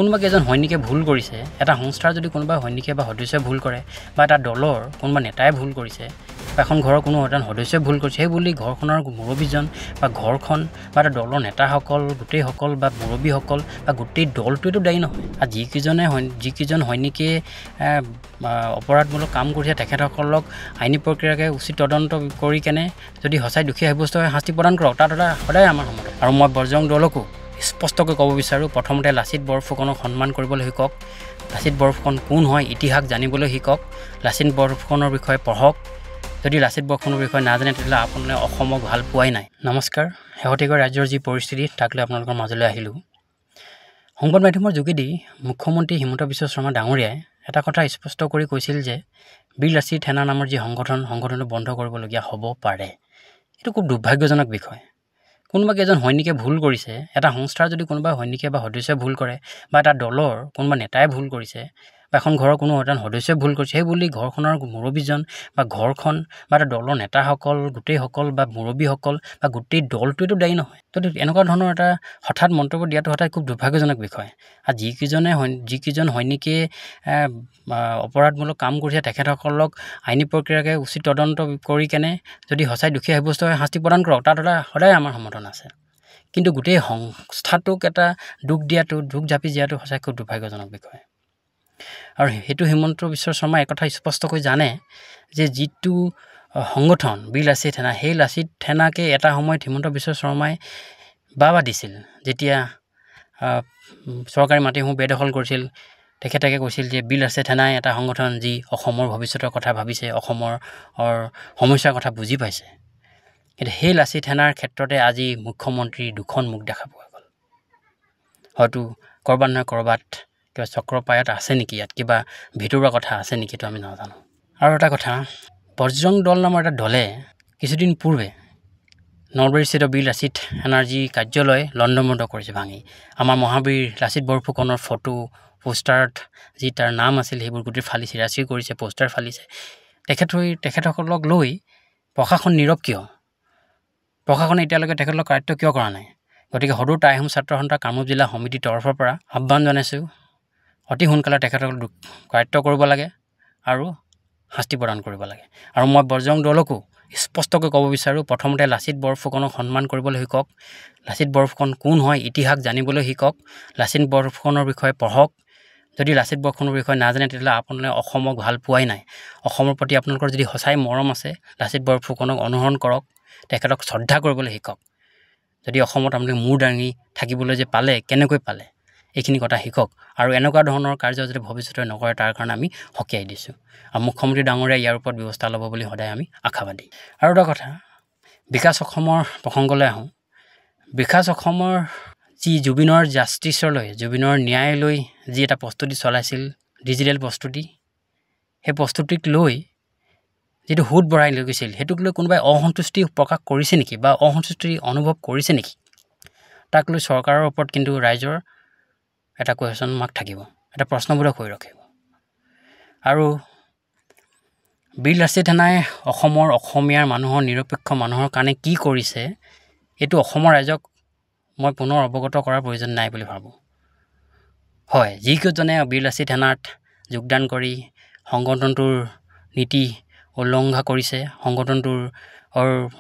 কোনোবা কেইজন সৈনিকে ভুল কৰিছে, এটা সংস্থাৰ যদি কোনোবা সৈনিকে বা সদস্যই ভুল কৰে বা এটা দলৰ কোনোবা নেতাই ভুল কৰিছে বা এখন ঘৰৰ কোনো এজন সদস্যই ভুল কৰিছে, সেই বুলি ঘৰখনৰ মুৰব্বীজন বা ঘৰখন বা এটা দলৰ নেতাসকল গোটেইসকল বা মুৰব্বীসকল বা গোটেই দলটোৱেতো দায়ী নহয়। আৰু যিকেইজন সৈনিকে অপৰাধমূলক কাম কৰিছে তেখেতসকলক আইনী প্ৰক্ৰিয়াকে উচিত তদন্ত কৰি কেনে যদি সঁচাই দুখীয়া সাব্যস্ত হয় শাস্তি প্ৰদান কৰক, তাত সদায় আমাৰ সমৰ্থন। আৰু মই বজৰং দলকো স্পষ্টকৈ ক'ব বিচাৰোঁ, প্ৰথমতে লাচিত বৰফুকনক সন্মান কৰিবলৈ শিকক। লাচিত বৰফুকন কোন হয় ইতিহাস জানিবলৈ শিকক। লাচিত বৰফুকনৰ বিষয়ে পঢ়ক। যদি লাচিত বৰফুকনৰ বিষয়ে নাজানে তেতিয়াহ'লে আপোনালোকে অসমক ভাল পোৱাই নাই। নমস্কাৰ। শেহতীয়াকৈ ৰাজ্যৰ যি পৰিস্থিতি তাক লৈ আপোনালোকৰ মাজলৈ আহিলোঁ। সংবাদ মাধ্যমৰ যোগেদি মুখ্যমন্ত্ৰী হিমন্ত বিশ্ব শৰ্মা ডাঙৰীয়াই এটা কথা স্পষ্ট কৰি কৈছিল যে বীৰ লাচিত সেনা নামৰ যি সংগঠনটো বন্ধ কৰিবলগীয়া হ'ব পাৰে। এইটো খুব দুৰ্ভাগ্যজনক বিষয়। কোনোবা কেইজন সৈনিকে ভুল কৰিছে, এটা সংস্থাৰ যদি কোনোবা সৈনিকে বা সদস্যই ভুল কৰে বা এটা দলৰ কোনোবা নেতাই ভুল কৰিছে বা এখন ঘৰৰ কোনো এজন সদস্যই ভুল কৰিছে, সেই বুলি ঘৰখনৰ মুৰব্বীজন বা ঘৰখন বা এটা দলৰ নেতাসকল গোটেইসকল বা মুৰব্বীসকল বা গোটেই দলটোৱেতো দায়ী নহয়। তো এনেকুৱা ধৰণৰ এটা হঠাৎ মন্তব্য দিয়াটো হঠাৎ খুব দুৰ্ভাগ্যজনক বিষয়। আৰু যিকেইজন সৈনিকে অপৰাধমূলক কাম কৰিছে তেখেতসকলক আইনী প্ৰক্ৰিয়াকে উচিত তদন্ত কৰি কেনে যদি সঁচাই দুখীয়া সাব্যস্ত হয় শাস্তি প্ৰদান কৰক, তাত সদায় আমাৰ সমৰ্থন আছে। কিন্তু গোটেই সংস্থাটোক এটা দুখ জাপি দিয়াটো সঁচাই খুব দুৰ্ভাগ্যজনক বিষয়। আৰু সেইটো হিমন্ত বিশ্ব শৰ্মাই একথা স্পষ্টকৈ জানে যে যিটো সংগঠন বীৰ লাচিত সেনা, সেই লাচিত সেনাকে এটা সময়ত হিমন্ত বিশ্ব শৰ্মাই বাবা দিছিল। যেতিয়া চৰকাৰী মাটিসমূহ বেদখল কৰিছিল, তেখেতে কৈছিল যে বীৰ লাচিত সেনাই এটা সংগঠন যি অসমৰ ভৱিষ্যতৰ কথা ভাবিছে, অসমৰ সমস্যাৰ কথা বুজি পাইছে। কিন্তু সেই লাচিত সেনাৰ ক্ষেত্ৰতে আজি মুখ্যমন্ত্ৰীৰ দুখন মুখ দেখা পোৱা গ'ল। হয়তো ক'ৰবাত নহয় ক'ৰবাত কিবা চক্ৰপায়ত আছে নেকি, ইয়াত কিবা ভিতৰুৱা কথা আছে নেকি, এইটো আমি নাজানো। আৰু এটা কথা, বজৰং দল নামৰ এটা দলে কিছুদিন পূৰ্বে নলবাৰীস্থিত বীৰ লাচিত সেনাৰ যি কাৰ্যালয় লণ্ডভণ্ড কৰিছে ভাঙি। আমাৰ মহাবীৰ লাচিত বৰফুকনৰ ফটো পোষ্টাৰত যি তাৰ নাম আছিল সেইবোৰ গোটেই ফালি চিৰাচিৰ কৰিছে, পোষ্টাৰ ফালিছে। তেখেতসকলক লৈ প্ৰশাসন নীৰৱ কিয়? প্ৰশাসনে এতিয়ালৈকে তেখেতলোকৰ কাৰ্য কিয় কৰা নাই? গতিকে সদৌ টাই আহোম ছাত্ৰ সন্থা কামৰূপ জিলা সমিতিৰ তৰফৰ পৰা আহ্বান জনাইছোঁ, অতি সোনকালে তেখেতসকলক কাৰ্য কৰিব লাগে আৰু শাস্তি প্ৰদান কৰিব লাগে। আৰু মই বজৰং দলকো স্পষ্টকৈ ক'ব বিচাৰোঁ, প্ৰথমতে লাচিত বৰফুকনক সন্মান কৰিবলৈ শিকক। লাচিত বৰফুকন কোন হয় ইতিহাস জানিবলৈ শিকক। লাচিত বৰফুকনৰ বিষয়ে পঢ়ক। যদি লাচিত বৰফুকনৰ বিষয়ে নাজানে তেতিয়াহ'লে আপোনালোকে অসমক ভাল পোৱাই নাই। অসমৰ প্ৰতি আপোনালোকৰ যদি সঁচাই মৰম আছে, লাচিত বৰফুকনক অনুসৰণ কৰক, তেখেতক শ্ৰদ্ধা কৰিবলৈ শিকক। যদি অসমত আপোনালোকে মূৰ দাঙি থাকিবলৈ যে পালে, কেনেকৈ পালে, এইখিনি কথা শিকক। আৰু এনেকুৱা ধৰণৰ কাৰ্য যদি ভৱিষ্যতে নকৰে তাৰ কাৰণে আমি সকীয়াই দিছোঁ। আৰু মুখ্যমন্ত্ৰী ডাঙৰীয়াই ইয়াৰ ওপৰত ব্যৱস্থা ল'ব বুলি সদায় আমি আশাবাদী। আৰু এটা কথা, বিকাশ অসমৰ প্ৰসংগলৈ আহোঁ। বিকাশ অসমৰ যি জুবিনৰ জুবিনৰ ন্যায়লৈ যি এটা প্ৰস্তুতি চলাইছিল, ডিজিটেল প্ৰস্তুতি, সেই প্ৰস্তুতিক লৈ যিটো সোঁত বঢ়াই লৈ গৈছিল, সেইটোক লৈ কোনোবাই অসন্তুষ্টি প্ৰকাশ কৰিছে নেকি বা অসন্তুষ্টি অনুভৱ কৰিছে নেকি? তাক লৈ চৰকাৰৰ ওপৰত কিন্তু ৰাইজৰ এটা কুৱেশ্যন মাৰ্ক থাকিব, এটা প্ৰশ্নবোধক হৈ ৰাখিব। আৰু বীৰ লাচিত সেনাই অসমীয়াৰ মানুহৰ নিৰপেক্ষ মানুহৰ কাৰণে কি কৰিছে, এইটো অসমৰ ৰাইজক মই পুনৰ অৱগত কৰাৰ প্ৰয়োজন নাই বুলি ভাবোঁ। হয়, যিকেইজনে বীৰ লাচিত সেনাত যোগদান কৰি সংগঠনটোৰ নীতি উলংঘা কৰিছে, সংগঠনটোৰ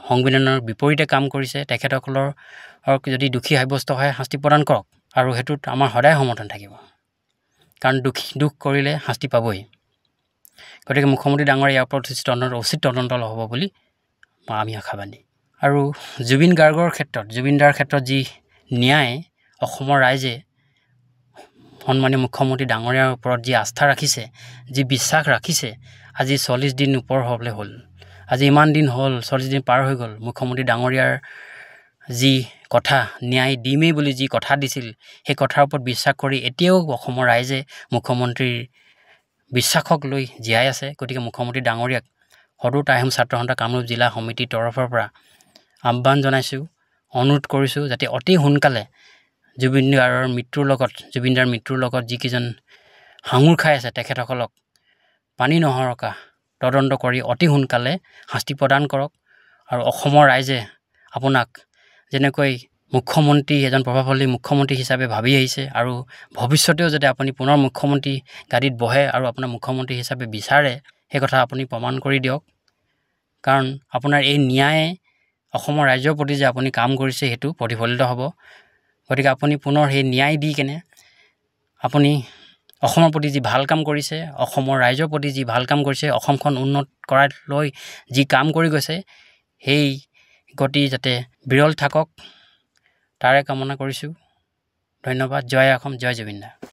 সংবিধানৰ বিপৰীতে কাম কৰিছে, তেখেতসকলৰ যদি দোষী সাব্যস্ত হয় শাস্তি প্ৰদান কৰক। আৰু সেইটোত আমাৰ সদায় সমৰ্থন থাকিব, কাৰণ দুখ কৰিলে শাস্তি পাবই। গতিকে মুখ্যমন্ত্ৰী ডাঙৰীয়াই ইয়াৰ ওপৰত উচিত তদন্ত হ'ব বুলি আমি আশাবাদী। আৰু জুবিন দাৰ ক্ষেত্ৰত যি ন্যায় অসমৰ ৰাইজে সন্মানীয় মুখ্যমন্ত্ৰী ডাঙৰীয়াৰ ওপৰত যি আস্থা ৰাখিছে, যি বিশ্বাস ৰাখিছে, আজি 40 দিন ওপৰ হ'বলৈ হ'ল। আজি ইমান দিন হ'ল, 40 দিন পাৰ হৈ গ'ল। মুখ্যমন্ত্ৰী ডাঙৰীয়াৰ যি কথা, ন্যায় দিমেই বুলি যি কথা দিছিল, সেই কথাৰ ওপৰত বিশ্বাস কৰি এতিয়াও অসমৰ ৰাইজে মুখ্যমন্ত্ৰীৰ বিশ্বাসক লৈ জীয়াই আছে। গতিকে মুখ্যমন্ত্ৰী ডাঙৰীয়াক সদৌ টাই আহোম ছাত্ৰ সন্থা কামৰূপ জিলা সমিতিৰ তৰফৰ পৰা আহ্বান জনাইছোঁ, অনুৰোধ কৰিছোঁ যাতে অতি সোনকালে জুবিন দাৰ মৃত্যুৰ লগত যিকেইজন সাঙুৰ খাই আছে তেখেতসকলক পানী নহৰকা তদন্ত কৰি অতি সোনকালে শাস্তি প্ৰদান কৰক। আৰু অসমৰ ৰাইজে আপোনাক যেনেকৈ মুখ্যমন্ত্ৰী এজন প্ৰভাৱশালী মুখ্যমন্ত্ৰী হিচাপে ভাবি আহিছে আৰু ভৱিষ্যতেও যাতে আপুনি পুনৰ মুখ্যমন্ত্ৰী গাদীত বহে আৰু আপোনাৰ মুখ্যমন্ত্ৰী হিচাপে বিচাৰে সেই কথা আপুনি প্ৰমাণ কৰি দিয়ক কাৰণ আপোনাৰ এই ন্যায় অসমৰ ৰাইজৰ প্ৰতি যে আপুনি কাম কৰিছে সেইটো প্ৰতিফলিত হ'ব গতিকে আপুনি পুনৰ সেই ন্যায় দি কেনে আপুনি অসমৰ প্ৰতি যি ভাল কাম কৰিছে অসমৰ ৰাইজৰ প্ৰতি যি ভাল কাম কৰিছে অসমখন উন্নত কৰালৈ যি কাম কৰি গৈছে সেই গতি যাতে বিৰল থাকক তাৰে কামনা কৰিছোঁ ধন্যবাদ জয় অসম জয় জুবিন দা